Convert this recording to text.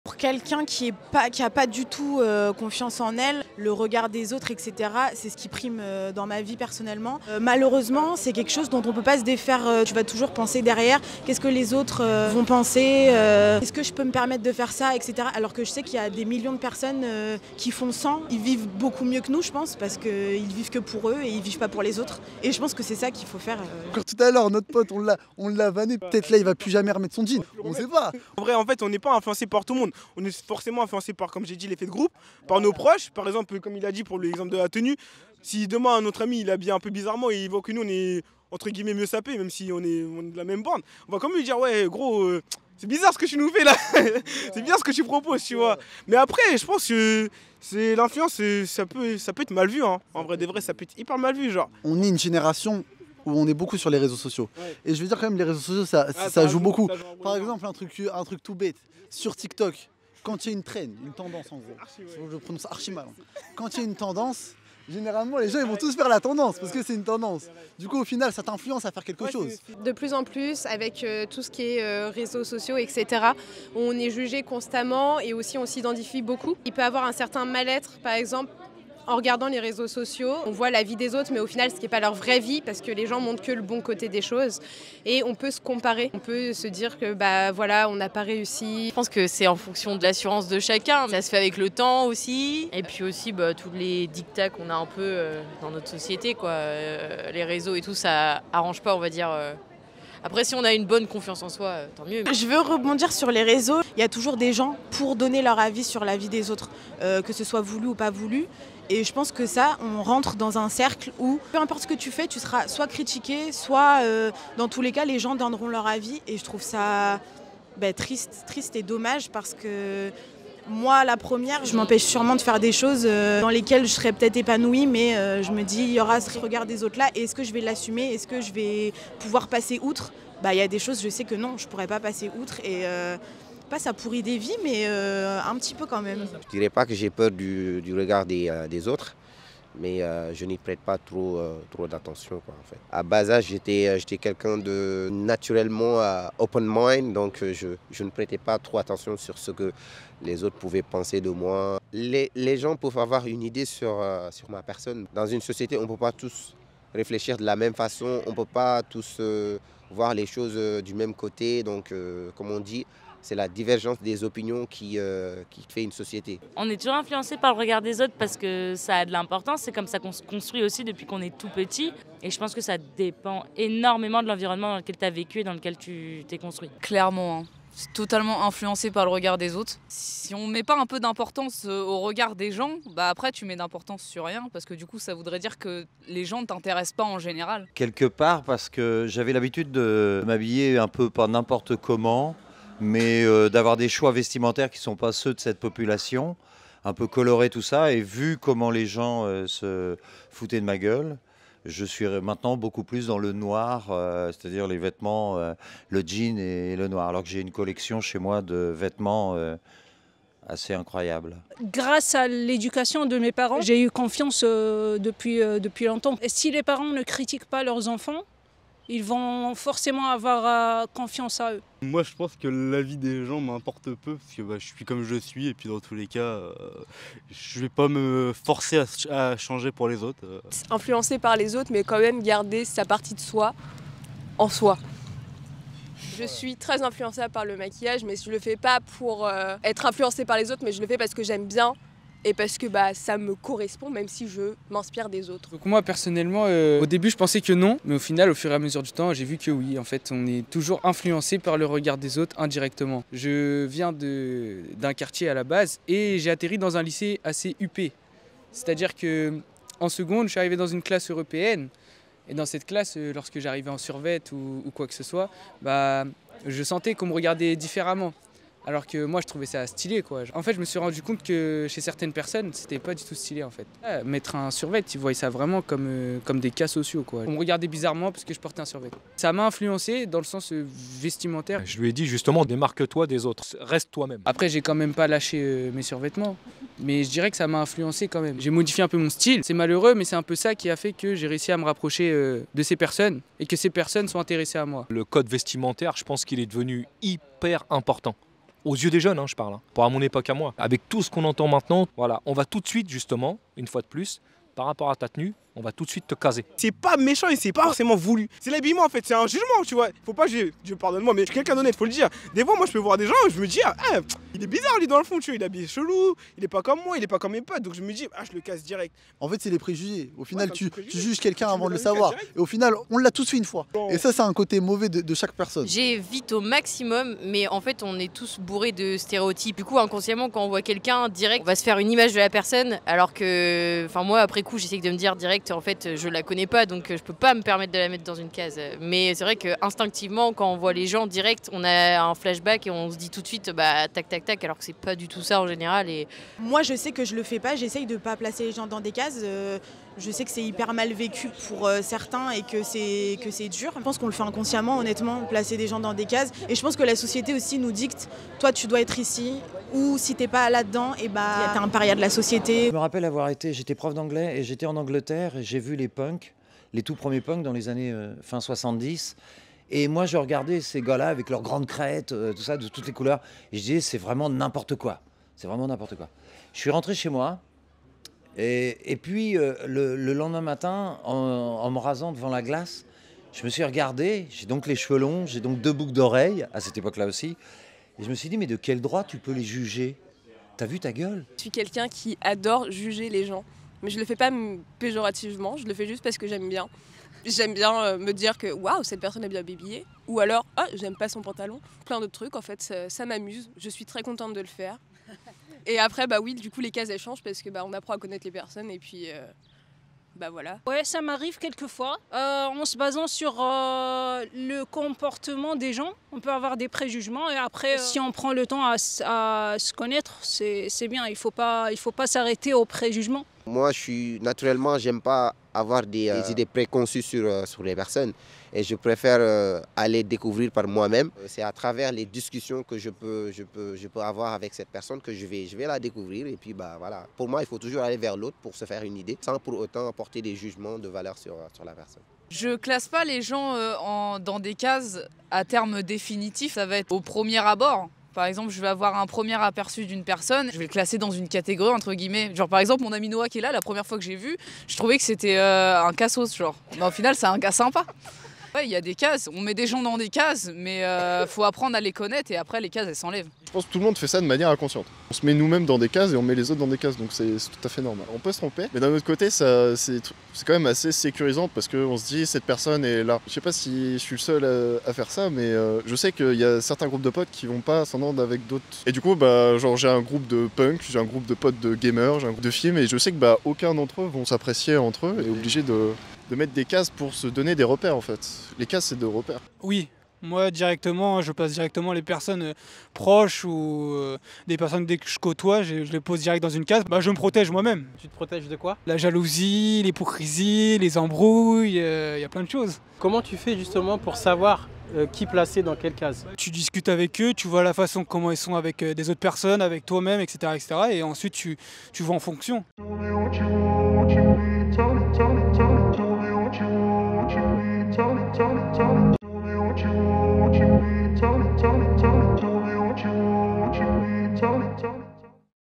Pour quelqu'un qui a pas du tout confiance en elle, le regard des autres, etc., c'est ce qui prime dans ma vie personnellement. Malheureusement, c'est quelque chose dont on ne peut pas se défaire. Tu vas toujours penser derrière, qu'est-ce que les autres vont penser, est-ce que je peux me permettre de faire ça, etc. Alors que je sais qu'il y a des millions de personnes qui font sans. Ils vivent beaucoup mieux que nous, je pense, parce qu'ils vivent que pour eux et ils vivent pas pour les autres. Et je pense que c'est ça qu'il faut faire. Encore tout à l'heure, notre pote, on l'a vanné. Peut-être là, il va plus jamais remettre son jean. On sait pas. En vrai, en fait, on n'est pas influencé par tout le monde. On est forcément influencé par, comme j'ai dit, l'effet de groupe, par nos proches. Par exemple, comme il a dit pour l'exemple de la tenue, si demain un autre ami il habille un peu bizarrement et il voit que nous on est entre guillemets mieux sapés, même si on est de la même bande, on va quand même lui dire ouais gros, c'est bizarre ce que tu nous fais là, c'est bien ce que tu proposes, tu vois. Mais après, je pense que c'est l'influence, ça peut être mal vu, hein. En vrai, des vrais, ça peut être hyper mal vu, genre. On est une génération où on est beaucoup sur les réseaux sociaux. Ouais. Et je veux dire quand même, les réseaux sociaux, ça joue beaucoup. Par exemple, un truc tout bête, sur TikTok, quand il y a une trend, une tendance en gros, je prononce archi mal. Quand il y a une tendance, généralement les gens ils vont tous faire la tendance parce que c'est une tendance. Du coup au final ça t'influence à faire quelque chose. De plus en plus avec tout ce qui est réseaux sociaux, etc. On est jugé constamment et aussi on s'identifie beaucoup. Il peut y avoir un certain mal-être par exemple. En regardant les réseaux sociaux, on voit la vie des autres, mais au final, ce qui n'est pas leur vraie vie, parce que les gens montrent que le bon côté des choses. Et on peut se comparer, on peut se dire que bah voilà, on n'a pas réussi. Je pense que c'est en fonction de l'assurance de chacun. Ça se fait avec le temps aussi. Et puis aussi, tous les dictats qu'on a un peu dans notre société, quoi. Les réseaux et tout, ça arrange pas, on va dire. Après, si on a une bonne confiance en soi, tant mieux. Je veux rebondir sur les réseaux. Il y a toujours des gens pour donner leur avis sur la vie des autres, que ce soit voulu ou pas voulu. Et je pense que ça, on rentre dans un cercle où, peu importe ce que tu fais, tu seras soit critiqué, soit, dans tous les cas, les gens donneront leur avis. Et je trouve ça triste et dommage parce que moi, la première, je m'empêche sûrement de faire des choses dans lesquelles je serais peut-être épanouie, mais je me dis, il y aura ce regard des autres là, et est-ce que je vais l'assumer? Est-ce que je vais pouvoir passer outre? Il y a des choses, je sais que non, je ne pourrais pas passer outre. Et pas ça pourrit des vies, mais un petit peu quand même. Je dirais pas que j'ai peur du regard des autres, mais je n'y prête pas trop d'attention, quoi, en fait. À bas âge, j'étais quelqu'un de naturellement open mind, donc je ne prêtais pas trop attention sur ce que les autres pouvaient penser de moi. Les gens peuvent avoir une idée sur ma personne. Dans une société, on ne peut pas tous réfléchir de la même façon, on ne peut pas tous voir les choses du même côté, donc comme on dit, c'est la divergence des opinions qui fait une société. On est toujours influencé par le regard des autres parce que ça a de l'importance. C'est comme ça qu'on se construit aussi depuis qu'on est tout petit. Et je pense que ça dépend énormément de l'environnement dans lequel tu as vécu et dans lequel tu t'es construit. Clairement, hein. C'est totalement influencé par le regard des autres. Si on ne met pas un peu d'importance au regard des gens, après tu mets d'importance sur rien parce que du coup ça voudrait dire que les gens ne t'intéressent pas en général. Quelque part parce que j'avais l'habitude de m'habiller un peu pas n'importe comment, mais d'avoir des choix vestimentaires qui ne sont pas ceux de cette population, un peu colorés tout ça, et vu comment les gens se foutaient de ma gueule, je suis maintenant beaucoup plus dans le noir, c'est-à-dire les vêtements, le jean et le noir, alors que j'ai une collection chez moi de vêtements assez incroyable. Grâce à l'éducation de mes parents, j'ai eu confiance depuis longtemps. Et si les parents ne critiquent pas leurs enfants, ils vont forcément avoir confiance à eux. Moi, je pense que l'avis des gens m'importe peu, parce que je suis comme je suis, et puis dans tous les cas, je vais pas me forcer à changer pour les autres. Influencé par les autres, mais quand même garder sa partie de soi en soi. Je suis très influencée par le maquillage, mais je le fais pas pour être influencée par les autres, mais je le fais parce que j'aime bien. Et parce que ça me correspond, même si je m'inspire des autres. Donc moi personnellement, au début je pensais que non, mais au final, au fur et à mesure du temps, j'ai vu que oui. En fait, on est toujours influencé par le regard des autres indirectement. Je viens d'un quartier à la base et j'ai atterri dans un lycée assez huppé. C'est-à-dire qu'en seconde, je suis arrivé dans une classe européenne. Et dans cette classe, lorsque j'arrivais en survêt ou quoi que ce soit, je sentais qu'on me regardait différemment. Alors que moi, je trouvais ça stylé, quoi. En fait, je me suis rendu compte que chez certaines personnes, c'était pas du tout stylé, en fait. Mettre un survêt, ils voyaient ça vraiment comme des cas sociaux, quoi. On me regardait bizarrement parce que je portais un survêt. Ça m'a influencé dans le sens vestimentaire. Je lui ai dit justement, démarque-toi des autres, reste toi-même. Après, j'ai quand même pas lâché mes survêtements, mais je dirais que ça m'a influencé quand même. J'ai modifié un peu mon style. C'est malheureux, mais c'est un peu ça qui a fait que j'ai réussi à me rapprocher de ces personnes et que ces personnes sont intéressées à moi. Le code vestimentaire, je pense qu'il est devenu hyper important. Aux yeux des jeunes, je parle, pour à mon époque à moi. Avec tout ce qu'on entend maintenant, voilà, on va tout de suite, justement, une fois de plus, par rapport à ta tenue, on va tout de suite te caser. C'est pas méchant et c'est pas forcément voulu. C'est l'habillement en fait, c'est un jugement, tu vois. Faut pas juger, Dieu pardonne-moi, mais je suis quelqu'un d'honnête, faut le dire. Des fois, moi je peux voir des gens, je me dis, ah, il est bizarre lui dans le fond, tu vois, il est habillé chelou, il est pas comme moi, il est pas comme mes potes, donc je me dis, je le casse direct. En fait, c'est les préjugés. Au final, tu juges quelqu'un avant de le savoir. Et au final, on l'a tous fait une fois. Et ça, c'est un côté mauvais de chaque personne. J'évite au maximum, mais en fait, on est tous bourrés de stéréotypes. Du coup, inconsciemment, quand on voit quelqu'un, direct, on va se faire une image de la personne, alors que, enfin, moi, après coup, j'essaie de me dire direct, en fait, je la connais pas, donc je peux pas me permettre de la mettre dans une case. Mais c'est vrai que instinctivement, quand on voit les gens direct, on a un flashback et on se dit tout de suite, tac, tac, tac, alors que c'est pas du tout ça en général. Et moi, je sais que je le fais pas, j'essaye de pas placer les gens dans des cases. Je sais que c'est hyper mal vécu pour certains et que c'est dur. Je pense qu'on le fait inconsciemment, honnêtement, placer des gens dans des cases. Et je pense que la société aussi nous dicte, toi tu dois être ici, ou si t'es pas là-dedans, t'es un paria de la société. Je me rappelle j'étais prof d'anglais et j'étais en Angleterre et j'ai vu les punks, les tout premiers punks dans les années fin 70. Et moi je regardais ces gars-là avec leurs grandes crêtes, tout ça, de toutes les couleurs. Et je disais c'est vraiment n'importe quoi. C'est vraiment n'importe quoi. Je suis rentré chez moi. Et puis, le lendemain matin, en me rasant devant la glace, je me suis regardé, j'ai donc les cheveux longs, j'ai donc 2 boucles d'oreilles, à cette époque-là aussi, et je me suis dit, mais de quel droit tu peux les juger? T'as vu ta gueule? Je suis quelqu'un qui adore juger les gens, mais je le fais pas péjorativement, je le fais juste parce que j'aime bien. J'aime bien me dire que waouh, cette personne est bien habillée, ou alors j'aime pas son pantalon, plein d'autres trucs, en fait, ça m'amuse, je suis très contente de le faire. Et après, oui, du coup, les cases, elles changent parce que on apprend à connaître les personnes et puis, voilà. Ouais, ça m'arrive quelquefois. En se basant sur le comportement des gens, on peut avoir des préjugements. Et après, si on prend le temps à se connaître, c'est bien. Il faut pas s'arrêter aux préjugements. Moi, naturellement, j'aime pas avoir des idées préconçues sur les personnes. Et je préfère aller découvrir par moi-même. C'est à travers les discussions que je peux avoir avec cette personne que je vais la découvrir. Et puis voilà. Pour moi, il faut toujours aller vers l'autre pour se faire une idée, sans pour autant apporter des jugements de valeur sur la personne. Je classe pas les gens dans des cases à terme définitif. Ça va être au premier abord. Par exemple, je vais avoir un premier aperçu d'une personne, je vais le classer dans une catégorie entre guillemets. Genre par exemple, mon ami Noah qui est là, la première fois que j'ai vu, je trouvais que c'était un cassos genre. Mais au final, c'est un gars sympa. Ouais, il y a des cases, on met des gens dans des cases, mais faut apprendre à les connaître et après les cases elles s'enlèvent. Je pense que tout le monde fait ça de manière inconsciente. On se met nous-mêmes dans des cases et on met les autres dans des cases, donc c'est tout à fait normal. On peut se tromper, mais d'un autre côté, c'est quand même assez sécurisant parce qu'on se dit cette personne est là. Je sais pas si je suis le seul à faire ça, mais je sais qu'il y a certains groupes de potes qui vont pas s'entendre avec d'autres. Et du coup, genre j'ai un groupe de punk, j'ai un groupe de potes de gamers, j'ai un groupe de films, et je sais que aucun d'entre eux vont s'apprécier entre eux et obligés de mettre des cases pour se donner des repères en fait. Les cases c'est des repères. Oui, moi directement, je place directement les personnes proches ou des personnes dès que je côtoie, je les pose direct dans une case. Je me protège moi-même. Tu te protèges de quoi? La jalousie, l'hypocrisie, les embrouilles, il y a plein de choses. Comment tu fais justement pour savoir qui placer dans quelle case? Tu discutes avec eux, tu vois la façon comment ils sont avec des autres personnes, avec toi-même, etc., etc. Et ensuite tu vois en fonction.